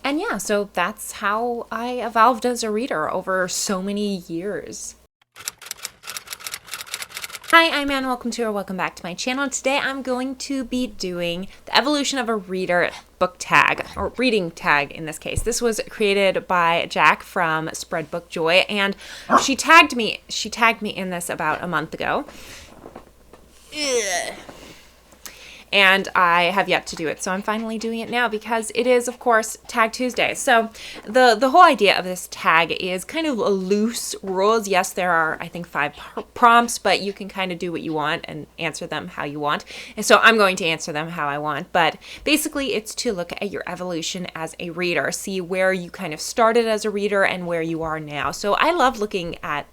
And yeah, so that's how I evolved as a reader over so many years. Hi, I'm Anne. Welcome back to my channel. Today I'm going to be doing the evolution of a reader book tag, or reading tag in this case. This was created by Jack from Spread Book Joy, and she tagged me in this about a month ago. Ugh. And I have yet to do it, so I'm finally doing it now because it is, of course, Tag Tuesday. So the whole idea of this tag is kind of a loose rules. Yes, there are, I think, 5 prompts, but you can kind of do what you want and answer them how you want. And so I'm going to answer them how I want. But basically, it's to look at your evolution as a reader, see where you kind of started as a reader and where you are now. So I love looking at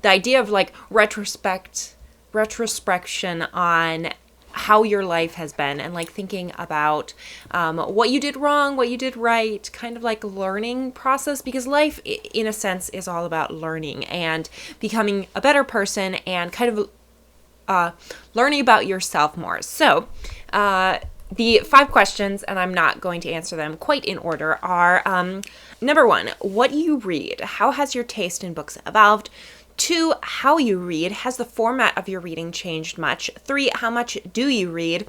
the idea of like retrospection on how your life has been, and like thinking about what you did wrong, what you did right, kind of like a learning process, because life in a sense is all about learning and becoming a better person and kind of learning about yourself more. So the 5 questions, and I'm not going to answer them quite in order, are number 1, what do you read? How has your taste in books evolved? 2, how you read. Has the format of your reading changed much? 3, how much do you read?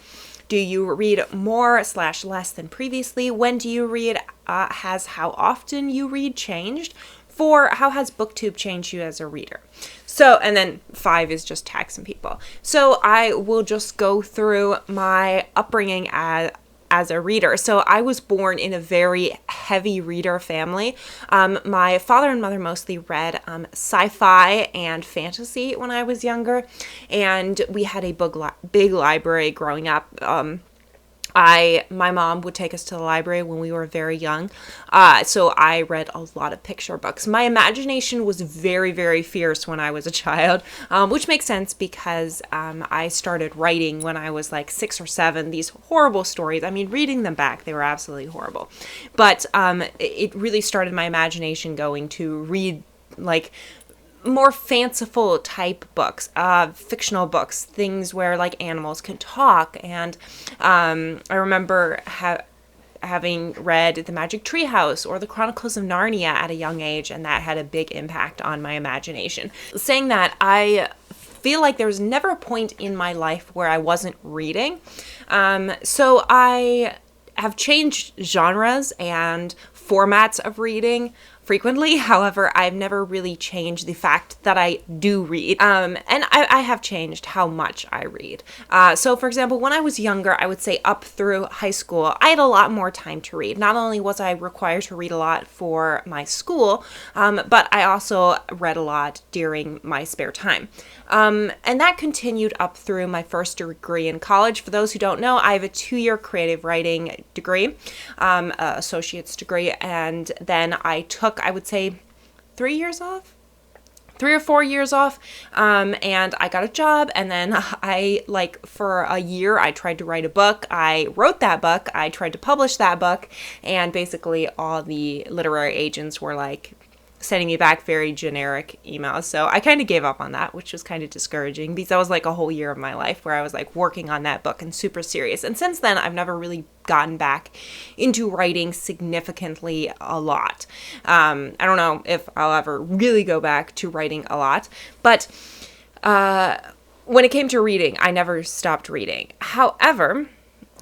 Do you read more/less than previously? When do you read? Has how often you read changed? 4, how has Booktube changed you as a reader? So, and then 5 is just tag some people. So I will just go through my upbringing as a reader. So I was born in a very heavy reader family. My father and mother mostly read sci-fi and fantasy when I was younger, and we had a big library growing up. My mom would take us to the library when we were very young, so I read a lot of picture books. My imagination was very, very fierce when I was a child, which makes sense because I started writing when I was like 6 or 7, these horrible stories. I mean, reading them back, they were absolutely horrible. But it really started my imagination going to read like more fanciful type books, fictional books, things where like animals can talk. And I remember having read The Magic Tree House or The Chronicles of Narnia at a young age, and that had a big impact on my imagination. Saying that, I feel like there was never a point in my life where I wasn't reading. So I have changed genres and formats of reading frequently. However, I've never really changed the fact that I do read. And I have changed how much I read. So for example, when I was younger, I would say up through high school, I had a lot more time to read. Not only was I required to read a lot for my school, but I also read a lot during my spare time. And that continued up through my first degree in college. For those who don't know, I have a 2-year creative writing degree, associate's degree, and then I took, I would say, 3 years off? 3 or 4 years off, and I got a job, and then I, like, for a year, I tried to write a book. I wrote that book, I tried to publish that book, and basically all the literary agents were, like, sending me back very generic emails. So I kind of gave up on that, which was kind of discouraging because that was like a whole year of my life where I was like working on that book and super serious. And since then, I've never really gotten back into writing significantly a lot. I don't know if I'll ever really go back to writing a lot, but when it came to reading, I never stopped reading. However,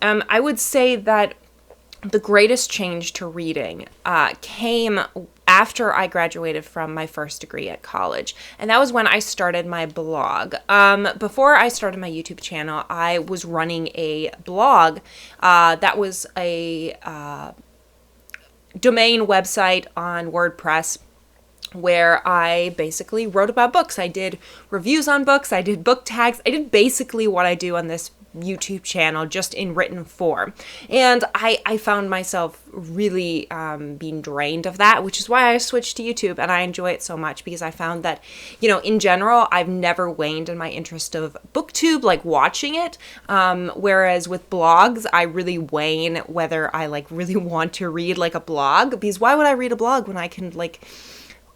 I would say that the greatest change to reading came after I graduated from my first degree at college. And that was when I started my blog. Before I started my YouTube channel, I was running a blog that was a domain website on WordPress where I basically wrote about books. I did reviews on books, I did book tags, I did basically what I do on this YouTube channel, just in written form. And I found myself really being drained of that, which is why I switched to YouTube, and I enjoy it so much because I found that, you know, in general, I've never waned in my interest of Booktube, like watching it, whereas with blogs, I really wane whether I like really want to read like a blog, because why would I read a blog when I can like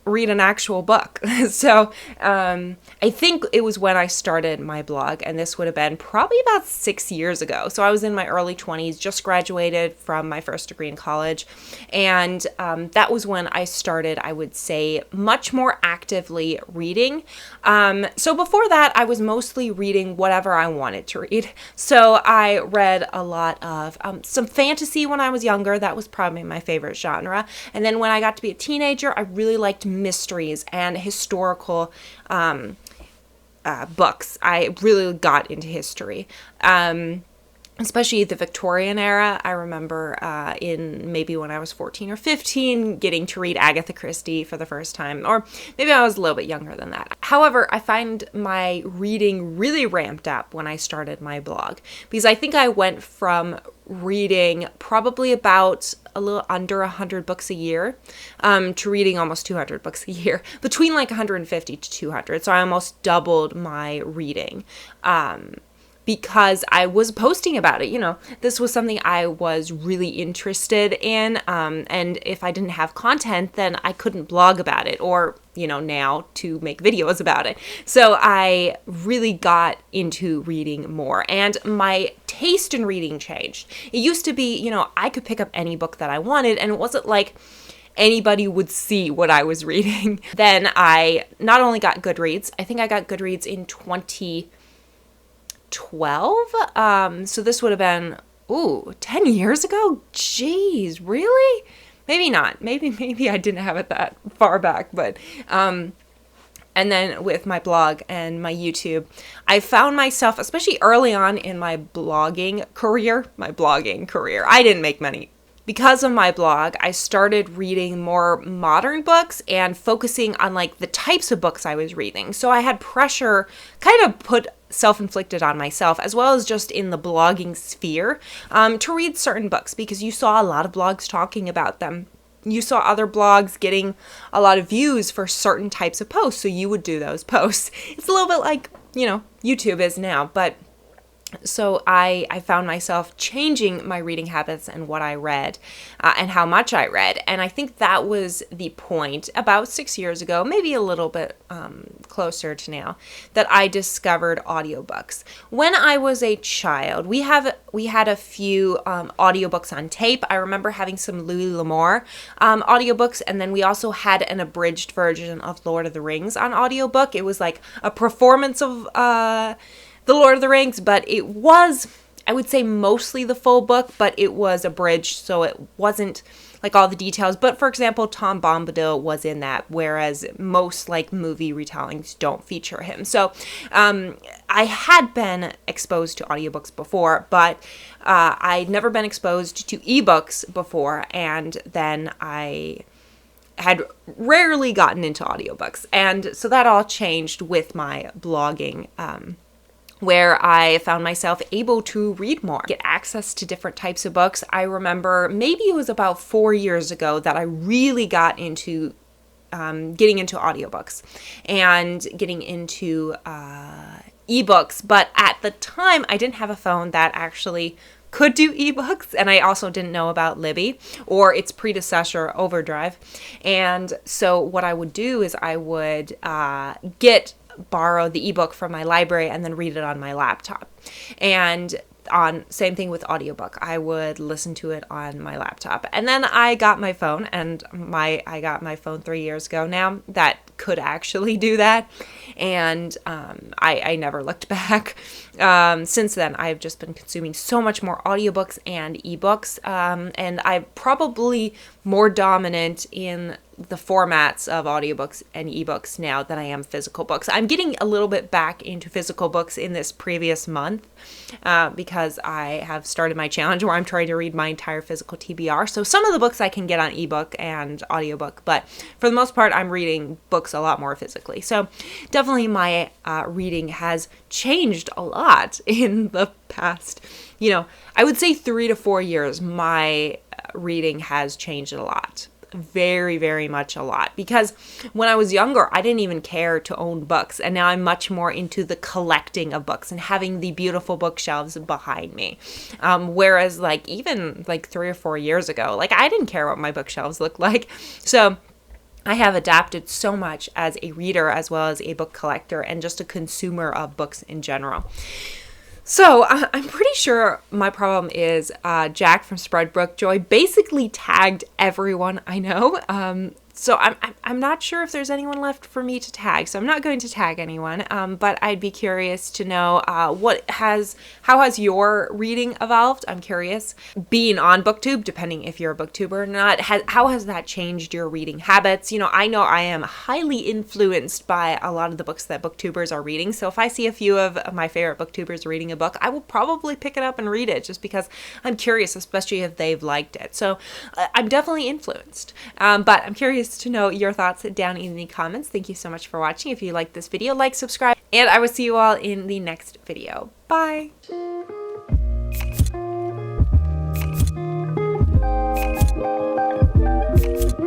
read an actual book. So I think it was when I started my blog, and this would have been probably about 6 years ago. So I was in my early 20s, just graduated from my first degree in college, and that was when I started, I would say, much more actively reading. So before that, I was mostly reading whatever I wanted to read. So I read a lot of some fantasy when I was younger. That was probably my favorite genre. And then when I got to be a teenager, I really liked mysteries and historical books. I really got into history. Especially the Victorian era. I remember in maybe when I was 14 or 15 getting to read Agatha Christie for the first time, or maybe I was a little bit younger than that. However, I find my reading really ramped up when I started my blog, because I think I went from reading probably about a little under 100 books a year to reading almost 200 books a year, between like 150 to 200. So I almost doubled my reading. Because I was posting about it. You know, this was something I was really interested in. And if I didn't have content, then I couldn't blog about it, or, you know, now to make videos about it. So I really got into reading more, and my taste in reading changed. It used to be, you know, I could pick up any book that I wanted, and it wasn't like anybody would see what I was reading. Then I not only got Goodreads, I think I got Goodreads in 2012. So this would have been 10 years ago. Jeez, really? Maybe not. Maybe I didn't have it that far back, but and then with my blog and my YouTube, I found myself, especially early on in my blogging career, I didn't make money. Because of my blog, I started reading more modern books and focusing on like the types of books I was reading. So I had pressure kind of put self-inflicted on myself, as well as just in the blogging sphere, to read certain books, because you saw a lot of blogs talking about them. You saw other blogs getting a lot of views for certain types of posts, so you would do those posts. It's a little bit like, you know, YouTube is now, but so I found myself changing my reading habits and what I read and how much I read. And I think that was the point about 6 years ago, maybe a little bit closer to now, that I discovered audiobooks. When I was a child, we had a few audiobooks on tape. I remember having some Louis L'Amour audiobooks, and then we also had an abridged version of Lord of the Rings on audiobook. It was like a performance of The Lord of the Rings, but it was, I would say, mostly the full book, but it was abridged, so it wasn't like all the details. But for example, Tom Bombadil was in that, whereas most like movie retellings don't feature him. So I had been exposed to audiobooks before, but I'd never been exposed to ebooks before, and then I had rarely gotten into audiobooks. And so that all changed with my blogging, where I found myself able to read more, get access to different types of books. I remember maybe it was about 4 years ago that I really got into getting into audiobooks and getting into ebooks. But at the time, I didn't have a phone that actually could do ebooks, and I also didn't know about Libby or its predecessor, Overdrive. And so what I would do is I would borrow the ebook from my library and then read it on my laptop. And same thing with audiobook. I would listen to it on my laptop. And then I got my phone, and I got my phone 3 years ago now that could actually do that. And I never looked back. Since then, I've just been consuming so much more audiobooks and ebooks. And I'm probably more dominant in the formats of audiobooks and ebooks now than I am physical books. I'm getting a little bit back into physical books in this previous month because I have started my challenge where I'm trying to read my entire physical TBR. So some of the books I can get on ebook and audiobook, but for the most part, I'm reading books a lot more physically. So definitely my reading has changed a lot in the past, I would say 3 to 4 years. My reading has changed a lot. Very, very much a lot. Because when I was younger, I didn't even care to own books. And now I'm much more into the collecting of books and having the beautiful bookshelves behind me. Whereas even 3 or 4 years ago, I didn't care what my bookshelves looked like. So I have adapted so much as a reader as well as a book collector and just a consumer of books in general. So I'm pretty sure my problem is Jack from Spread Book Joy basically tagged everyone I know. So I'm not sure if there's anyone left for me to tag. So I'm not going to tag anyone. But I'd be curious to know how has your reading evolved? I'm curious. Being on Booktube, depending if you're a booktuber or not, how has that changed your reading habits? know I am highly influenced by a lot of the books that booktubers are reading. So if I see a few of my favorite booktubers reading a book, I will probably pick it up and read it just because I'm curious, especially if they've liked it. So I'm definitely influenced. But I'm curious to know your thoughts down in the comments. Thank you so much for watching. If you liked this video, like, subscribe, and I will see you all in the next video. Bye!